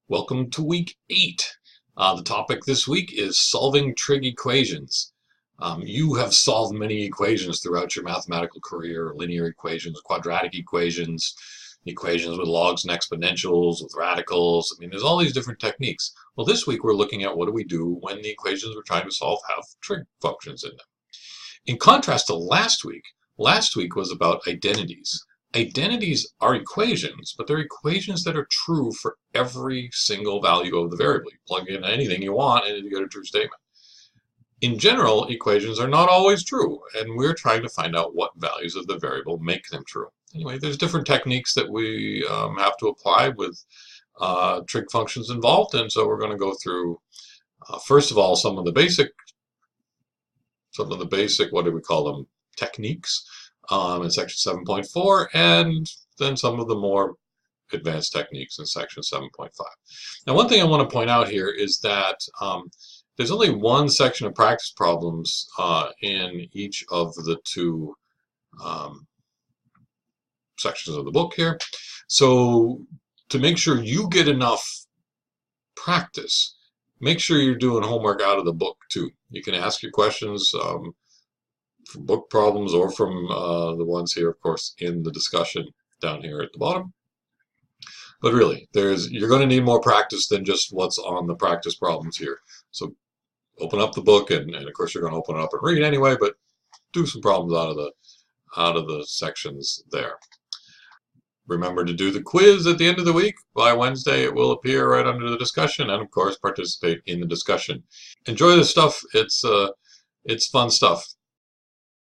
Welcome to week 8. The topic this week is solving trig equations. You have solved many equations throughout your mathematical career: linear equations, quadratic equations, equations with logs and exponentials, with radicals. I mean, there's all these different techniques. Well, this week we're looking at what do we do when the equations we're trying to solve have trig functions in them. In contrast to last week was about identities. Identities are equations, but they're equations that are true for every single value of the variable. You plug in anything you want and you get a true statement. In general, equations are not always true, and we're trying to find out what values of the variable make them true. Anyway, there's different techniques that we have to apply with trig functions involved, and so we're going to go through, first of all, some of the basic, what do we call them, techniques in section 7.4, and then some of the more advanced techniques in section 7.5. Now, one thing I want to point out here is that there's only one section of practice problems in each of the two sections of the book here. So to make sure you get enough practice, make sure you're doing homework out of the book too. You can ask your questions from book problems or from the ones here, of course, in the discussion down here at the bottom. But really, you're going to need more practice than just what's on the practice problems here. So open up the book, and of course you're going to open it up and read anyway, but do some problems out of the sections there. Remember to do the quiz at the end of the week. By Wednesday, it will appear right under the discussion, and of course, participate in the discussion. Enjoy this stuff. It's fun stuff.